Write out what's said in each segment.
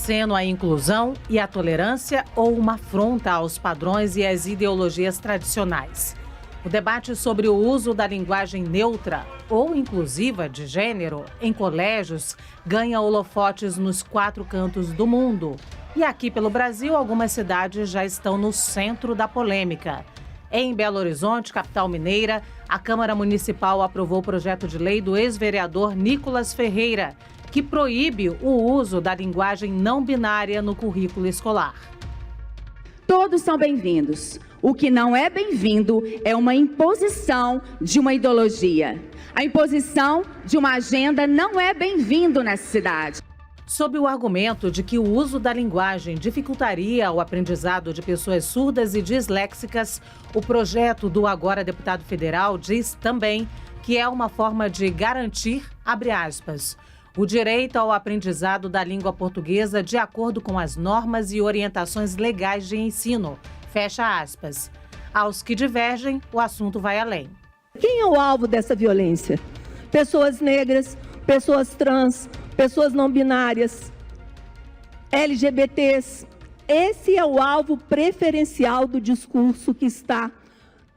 aceno à inclusão e à tolerância ou uma afronta aos padrões e às ideologias tradicionais? O debate sobre o uso da linguagem neutra ou inclusiva de gênero em colégios ganha holofotes nos 4 cantos do mundo. E aqui pelo Brasil, algumas cidades já estão no centro da polêmica. Em Belo Horizonte, capital mineira, a Câmara Municipal aprovou o projeto de lei do ex-vereador Nicolas Ferreira, que proíbe o uso da linguagem não binária no currículo escolar. Todos são bem-vindos. O que não é bem-vindo é uma imposição de uma ideologia. A imposição de uma agenda não é bem-vindo nessa cidade. Sob o argumento de que o uso da linguagem dificultaria o aprendizado de pessoas surdas e disléxicas, o projeto do agora deputado federal diz também que é uma forma de garantir, abre aspas, o direito ao aprendizado da língua portuguesa de acordo com as normas e orientações legais de ensino, fecha aspas. Aos que divergem, o assunto vai além. Quem é o alvo dessa violência? Pessoas negras, pessoas trans, pessoas não binárias, LGBTs. Esse é o alvo preferencial do discurso que está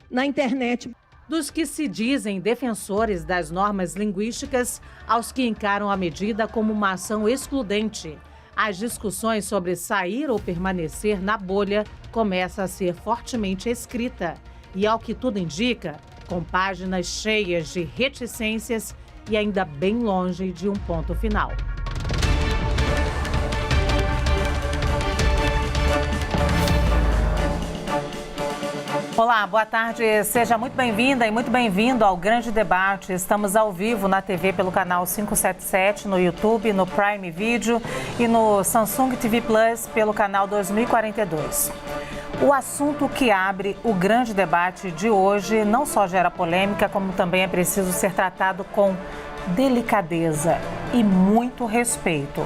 na internet. Dos que se dizem defensores das normas linguísticas aos que encaram a medida como uma ação excludente. As discussões sobre sair ou permanecer na bolha começam a ser fortemente escrita e, ao que tudo indica, com páginas cheias de reticências e ainda bem longe de um ponto final. Olá, boa tarde. Seja muito bem-vinda e muito bem-vindo ao Grande Debate. Estamos ao vivo na TV pelo canal 577, no YouTube, no Prime Video e no Samsung TV Plus pelo canal 2042. O assunto que abre o grande debate de hoje não só gera polêmica, como também é preciso ser tratado com delicadeza e muito respeito.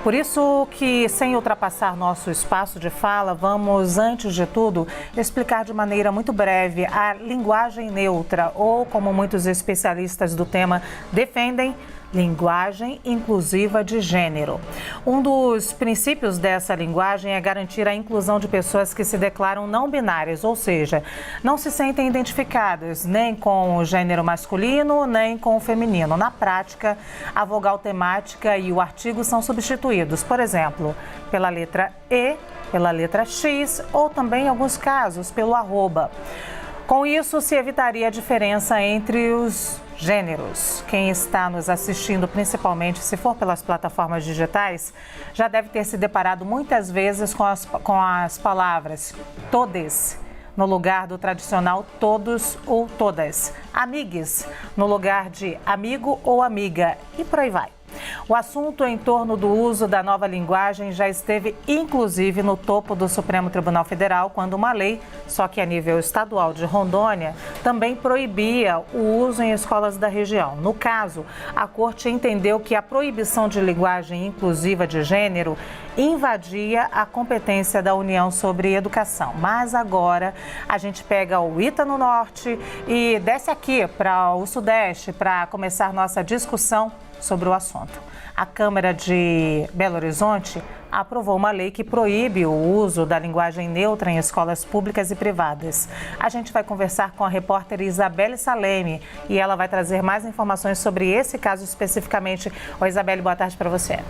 Por isso que, sem ultrapassar nosso espaço de fala, vamos, antes de tudo, explicar de maneira muito breve a linguagem neutra, ou, como muitos especialistas do tema defendem, linguagem inclusiva de gênero. Um dos princípios dessa linguagem é garantir a inclusão de pessoas que se declaram não binárias, ou seja, não se sentem identificadas nem com o gênero masculino, nem com o feminino. Na prática, a vogal temática e o artigo são substituídos, por exemplo, pela letra E, pela letra X ou também, em alguns casos, pelo arroba. Com isso, se evitaria a diferença entre os gêneros. Quem está nos assistindo, principalmente se for pelas plataformas digitais, já deve ter se deparado muitas vezes com as palavras todes, no lugar do tradicional todos ou todas. Amigues, no lugar de amigo ou amiga, e por aí vai. O assunto em torno do uso da nova linguagem já esteve, inclusive, no topo do Supremo Tribunal Federal, quando uma lei, só que a nível estadual de Rondônia, também proibia o uso em escolas da região. No caso, a Corte entendeu que a proibição de linguagem inclusiva de gênero invadia a competência da União sobre educação. Mas agora a gente pega o ITA no norte e desce aqui para o sudeste para começar nossa discussão sobre o assunto. A Câmara de Belo Horizonte aprovou uma lei que proíbe o uso da linguagem neutra em escolas públicas e privadas. A gente vai conversar com a repórter Isabelle Salemi e ela vai trazer mais informações sobre esse caso especificamente. Oi, Isabelle, boa tarde para você.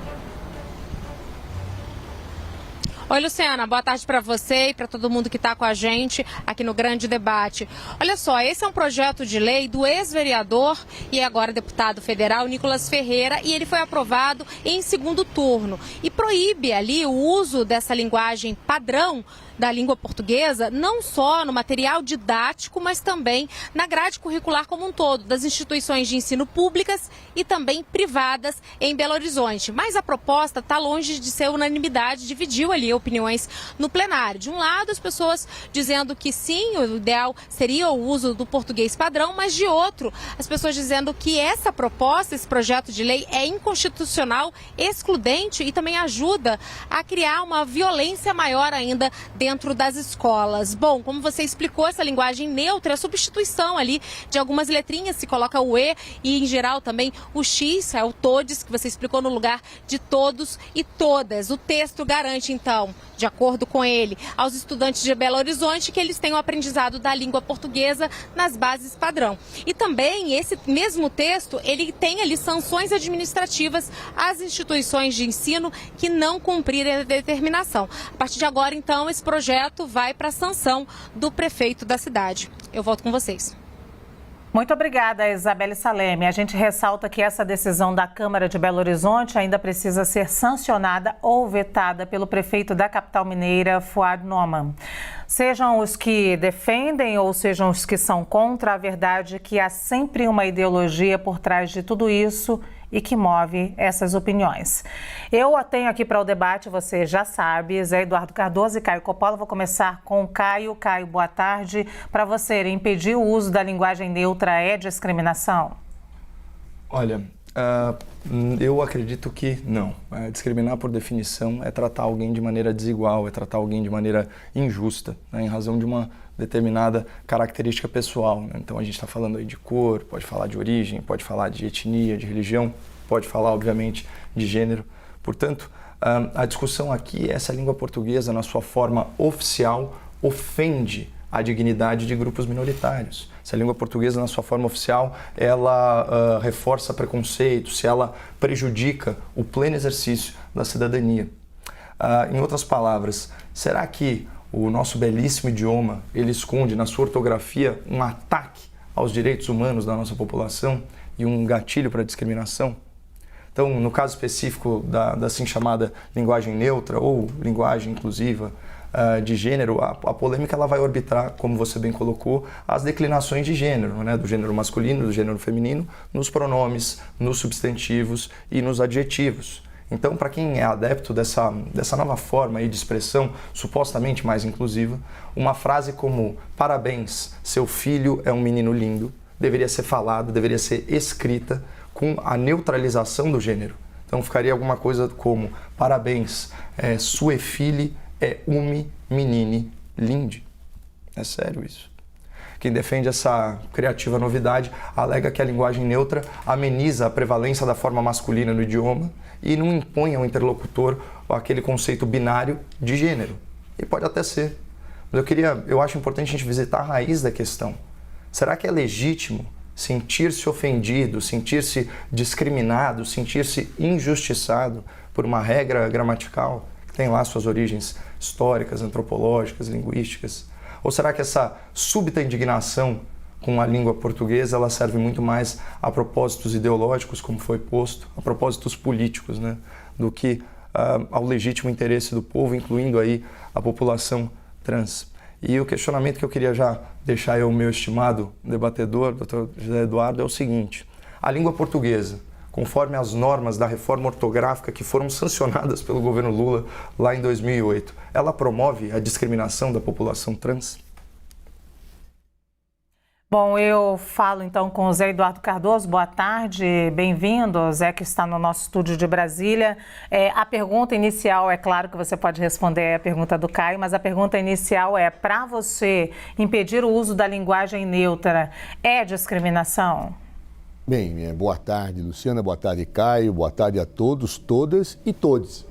Oi, Luciana, boa tarde para você e para todo mundo que está com a gente aqui no Grande Debate. Olha só, esse é um projeto de lei do ex-vereador e agora deputado federal Nicolas Ferreira e ele foi aprovado em segundo turno e proíbe ali o uso dessa linguagem padrão da língua portuguesa, não só no material didático, mas também na grade curricular como um todo, das instituições de ensino públicas e também privadas em Belo Horizonte. Mas a proposta está longe de ser unanimidade, dividiu ali opiniões no plenário. De um lado, as pessoas dizendo que sim, o ideal seria o uso do português padrão, mas de outro, as pessoas dizendo que essa proposta, esse projeto de lei é inconstitucional, excludente e também ajuda a criar uma violência maior ainda dentro das escolas. Bom, como você explicou, essa linguagem neutra é a substituição ali de algumas letrinhas, se coloca o E e em geral também o X, é o todes, que você explicou, no lugar de todos e todas. O texto garante, então, de acordo com ele, aos estudantes de Belo Horizonte que eles tenham aprendizado da língua portuguesa nas bases padrão. E também esse mesmo texto, ele tem ali sanções administrativas às instituições de ensino que não cumprirem a determinação. A partir de agora, então, esse projeto vai para a sanção do prefeito da cidade. Eu volto com vocês. Muito obrigada, Isabelle Saleme. A gente ressalta que essa decisão da Câmara de Belo Horizonte ainda precisa ser sancionada ou vetada pelo prefeito da capital mineira, Fuad Noman. Sejam os que defendem ou sejam os que são contra, a verdade é que há sempre uma ideologia por trás de tudo isso e que move essas opiniões. Eu a tenho aqui para o debate, você já sabe, Zé Eduardo Cardoso e Caio Coppola. Vou começar com o Caio. Caio, boa tarde. Para você, impedir o uso da linguagem neutra é discriminação? Olha, eu acredito que não. Discriminar, por definição, é tratar alguém de maneira desigual, é tratar alguém de maneira injusta, né, em razão de uma determinada característica pessoal, né? Então a gente está falando aí de cor, pode falar de origem, pode falar de etnia, de religião, pode falar, obviamente, de gênero. Portanto, a discussão aqui é se a língua portuguesa, na sua forma oficial, ofende a dignidade de grupos minoritários. Se a língua portuguesa, na sua forma oficial, ela reforça preconceitos, se ela prejudica o pleno exercício da cidadania. Em outras palavras, será que o nosso belíssimo idioma, ele esconde na sua ortografia um ataque aos direitos humanos da nossa população e um gatilho para a discriminação? Então, no caso específico da assim chamada linguagem neutra ou linguagem inclusiva de gênero, a polêmica ela vai orbitar, como você bem colocou, as declinações de gênero, né? Do gênero masculino, do gênero feminino, nos pronomes, nos substantivos e nos adjetivos. Então, para quem é adepto dessa nova forma aí de expressão supostamente mais inclusiva, uma frase como "parabéns, seu filho é um menino lindo" deveria ser falada, deveria ser escrita com a neutralização do gênero. Então, ficaria alguma coisa como "parabéns, sue filho é umi menine linde". É sério isso. Quem defende essa criativa novidade alega que a linguagem neutra ameniza a prevalência da forma masculina no idioma e não impõe ao interlocutor aquele conceito binário de gênero. E pode até ser. Mas eu acho importante a gente visitar a raiz da questão. Será que é legítimo sentir-se ofendido, sentir-se discriminado, sentir-se injustiçado por uma regra gramatical que tem lá suas origens históricas, antropológicas, linguísticas? Ou será que essa súbita indignação com a língua portuguesa ela serve muito mais a propósitos ideológicos, como foi posto, a propósitos políticos, né, do que ao legítimo interesse do povo, incluindo aí a população trans? E o questionamento que eu queria já deixar ao meu estimado debatedor, Dr. José Eduardo, é o seguinte: a língua portuguesa, conforme as normas da reforma ortográfica que foram sancionadas pelo governo Lula lá em 2008, ela promove a discriminação da população trans? Bom, eu falo então com o Zé Eduardo Cardoso. Boa tarde, bem-vindo, Zé, que está no nosso estúdio de Brasília. A pergunta inicial, é claro que você pode responder a pergunta do Caio, mas a pergunta inicial é: para você, impedir o uso da linguagem neutra é discriminação? Bem, boa tarde, Luciana, boa tarde, Caio, boa tarde a todos, todas e todes.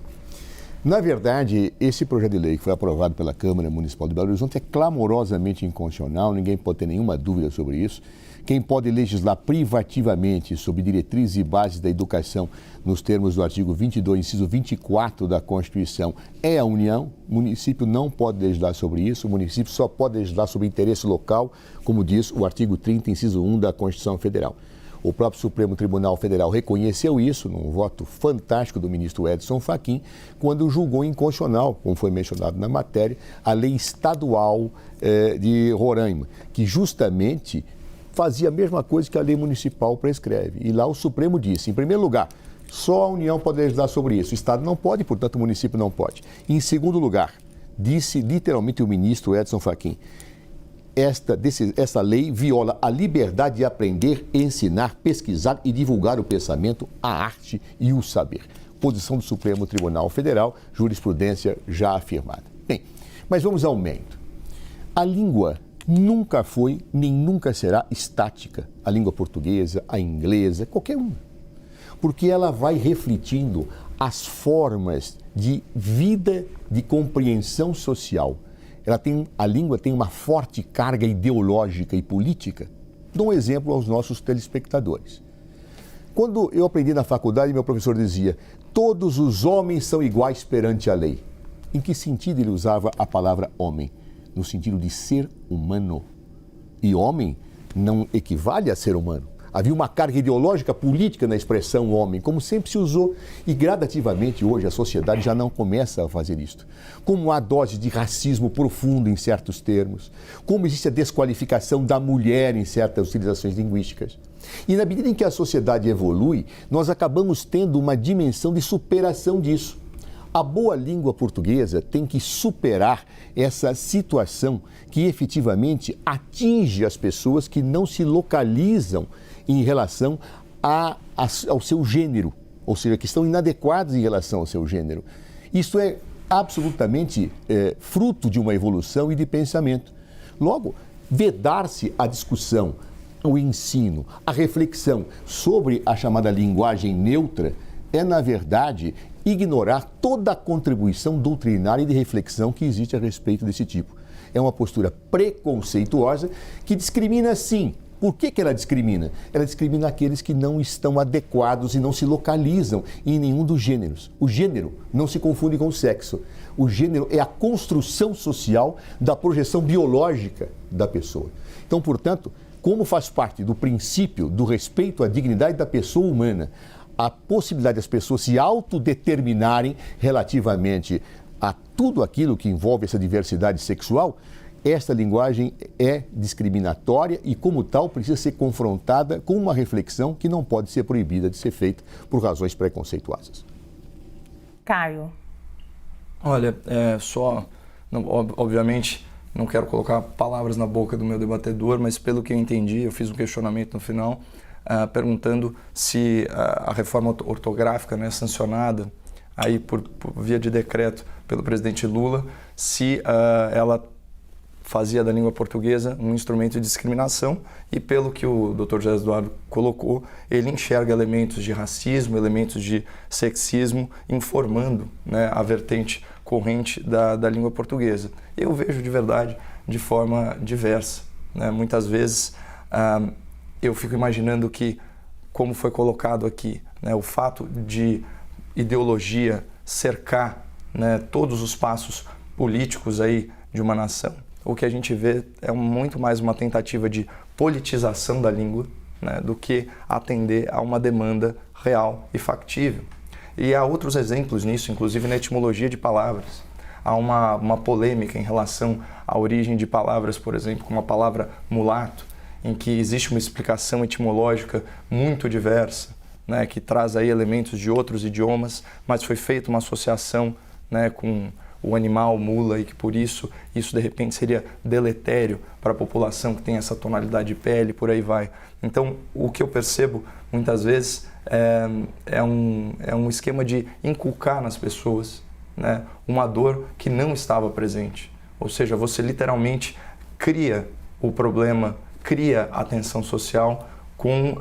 Na verdade, esse projeto de lei que foi aprovado pela Câmara Municipal de Belo Horizonte é clamorosamente inconstitucional, ninguém pode ter nenhuma dúvida sobre isso. Quem pode legislar privativamente sobre diretrizes e bases da educação nos termos do artigo 22, inciso 24 da Constituição é a União. O município não pode legislar sobre isso, o município só pode legislar sobre interesse local, como diz o artigo 30, inciso 1 da Constituição Federal. O próprio Supremo Tribunal Federal reconheceu isso num voto fantástico do ministro Edson Fachin, quando julgou inconstitucional, como foi mencionado na matéria, a lei estadual de Roraima, que justamente fazia a mesma coisa que a lei municipal prescreve. E lá o Supremo disse, em primeiro lugar, Só a União pode legislar sobre isso. O Estado não pode, portanto o município não pode. Em segundo lugar, disse literalmente o ministro Edson Fachin, essa lei viola a liberdade de aprender, ensinar, pesquisar e divulgar o pensamento, a arte e o saber. Posição do Supremo Tribunal Federal, jurisprudência já afirmada. Bem, mas vamos ao mérito. A língua nunca foi nem nunca será estática. A língua portuguesa, a inglesa, qualquer uma. Porque ela vai refletindo as formas de vida, de compreensão social. A língua tem uma forte carga ideológica e política. Dou um exemplo aos nossos telespectadores. Quando eu aprendi na faculdade, meu professor dizia: todos os homens são iguais perante a lei. Em que sentido ele usava a palavra homem? No sentido de ser humano. E homem não equivale a ser humano. Havia uma carga ideológica política na expressão homem, como sempre se usou. E gradativamente hoje a sociedade já não começa a fazer isto. Como há dose de racismo profundo em certos termos, como existe a desqualificação da mulher em certas utilizações linguísticas. E na medida em que a sociedade evolui, nós acabamos tendo uma dimensão de superação disso. A boa língua portuguesa tem que superar essa situação que efetivamente atinge as pessoas que não se localizam em relação ao seu gênero, ou seja, que estão inadequados em relação ao seu gênero. Isso é absolutamente fruto de uma evolução e de pensamento. Logo, vedar-se a discussão, o ensino, a reflexão sobre a chamada linguagem neutra é, na verdade, ignorar toda a contribuição doutrinária e de reflexão que existe a respeito desse tipo. É uma postura preconceituosa que discrimina, sim. Por que ela discrimina? Ela discrimina aqueles que não estão adequados e não se localizam em nenhum dos gêneros. O gênero não se confunde com o sexo. O gênero é a construção social da projeção biológica da pessoa. Então, portanto, como faz parte do princípio do respeito à dignidade da pessoa humana, a possibilidade das pessoas se autodeterminarem relativamente a tudo aquilo que envolve essa diversidade sexual, esta linguagem é discriminatória e, como tal, precisa ser confrontada com uma reflexão que não pode ser proibida de ser feita por razões preconceituosas. Caio. Olha, obviamente, não quero colocar palavras na boca do meu debatedor, mas pelo que eu entendi, eu fiz um questionamento no final, perguntando se a reforma ortográfica, né, sancionada aí por via de decreto pelo presidente Lula, se ela fazia da língua portuguesa um instrumento de discriminação, e pelo que o Dr. José Eduardo colocou, ele enxerga elementos de racismo, elementos de sexismo, informando, né, a vertente corrente da língua portuguesa. Eu vejo de verdade de forma diversa, né? Muitas vezes eu fico imaginando que, como foi colocado aqui, né, o fato de ideologia cercar, né, todos os passos políticos aí de uma nação, o que a gente vê é muito mais uma tentativa de politização da língua, né, do que atender a uma demanda real e factível. E há outros exemplos nisso, inclusive na etimologia de palavras. Há uma polêmica em relação à origem de palavras, por exemplo, como a palavra mulato, em que existe uma explicação etimológica muito diversa, né, que traz aí elementos de outros idiomas, mas foi feita uma associação, né, com o animal mula, e que por isso de repente seria deletério para a população que tem essa tonalidade de pele, por aí vai. Então, o que eu percebo muitas vezes é um esquema de inculcar nas pessoas, né, uma dor que não estava presente. Ou seja, você literalmente cria o problema, cria a tensão social com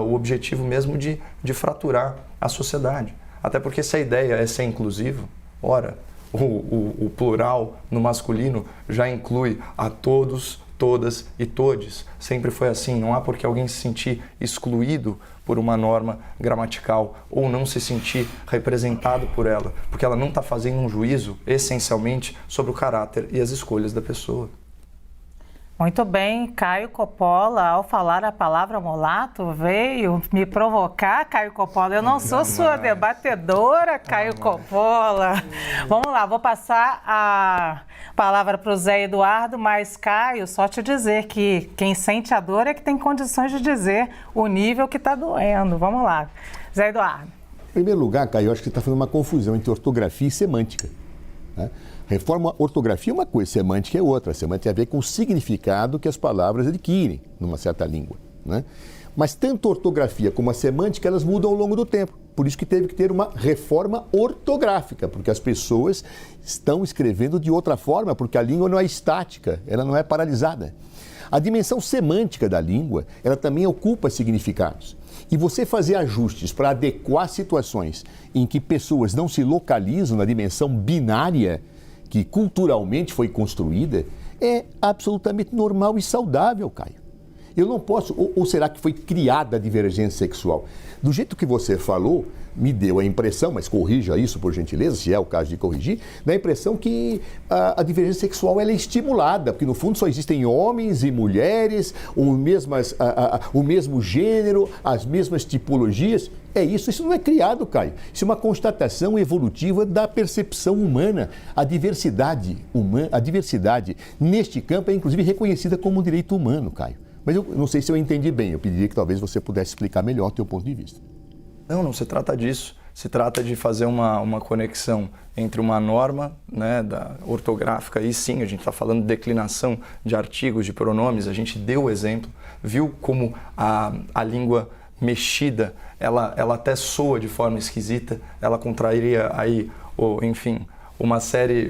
o objetivo mesmo de fraturar a sociedade. Até porque se a ideia é ser inclusivo, ora, o plural no masculino já inclui a todos, todas e todes. Sempre foi assim. Não há por que alguém se sentir excluído por uma norma gramatical ou não se sentir representado por ela, porque ela não está fazendo um juízo essencialmente sobre o caráter e as escolhas da pessoa. Muito bem, Caio Coppola, ao falar a palavra mulato, veio me provocar, Caio Coppola. Eu não sou sua debatedora, Caio Coppola. Vamos lá, vou passar a palavra para o Zé Eduardo, mas, Caio, só te dizer que quem sente a dor é que tem condições de dizer o nível que está doendo. Vamos lá, Zé Eduardo. Em primeiro lugar, Caio, eu acho que você está fazendo uma confusão entre ortografia e semântica. Né? Reforma, ortografia é uma coisa, semântica é outra. Semântica tem a ver com o significado que as palavras adquirem numa certa língua. Né? Mas tanto a ortografia como a semântica, elas mudam ao longo do tempo. Por isso que teve que ter uma reforma ortográfica, porque as pessoas estão escrevendo de outra forma, porque a língua não é estática, ela não é paralisada. A dimensão semântica da língua, ela também ocupa significados. E você fazer ajustes para adequar situações em que pessoas não se localizam na dimensão binária que culturalmente foi construída, é absolutamente normal e saudável, Caio. Eu não posso, ou será que foi criada a divergência sexual? Do jeito que você falou, me deu a impressão, mas corrija isso por gentileza, se é o caso de corrigir, dá a impressão que a divergência sexual ela é estimulada, porque no fundo só existem homens e mulheres, o mesmo gênero, as mesmas tipologias. É isso não é criado, Caio. Isso é uma constatação evolutiva da percepção humana. A diversidade neste campo é inclusive reconhecida como um direito humano, Caio. Mas eu não sei se eu entendi bem, eu pediria que talvez você pudesse explicar melhor o teu ponto de vista. Não se trata disso. Se trata de fazer uma conexão entre uma norma, né, ortográfica, e sim, a gente está falando de declinação de artigos, de pronomes, a gente deu o exemplo, viu como a língua mexida, ela até soa de forma esquisita, ela contrairia aí, enfim, uma série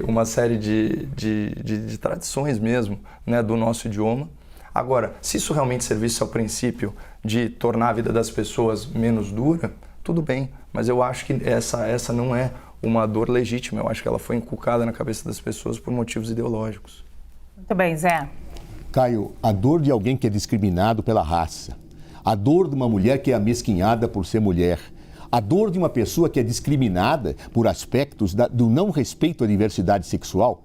de tradições mesmo, né, do nosso idioma. Agora, se isso realmente servisse ao princípio de tornar a vida das pessoas menos dura, tudo bem, mas eu acho que essa não é uma dor legítima, eu acho que ela foi inculcada na cabeça das pessoas por motivos ideológicos. Muito bem, Zé. Caio, a dor de alguém que é discriminado pela raça, a dor de uma mulher que é amesquinhada por ser mulher, a dor de uma pessoa que é discriminada por aspectos do não respeito à diversidade sexual,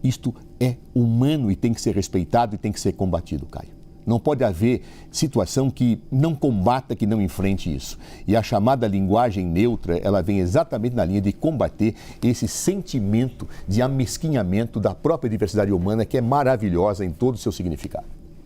isto é humano e tem que ser respeitado e tem que ser combatido, Caio. Não pode haver situação que não combata, que não enfrente isso. E a chamada linguagem neutra, ela vem exatamente na linha de combater esse sentimento de amesquinhamento da própria diversidade humana, que é maravilhosa em todo o seu significado.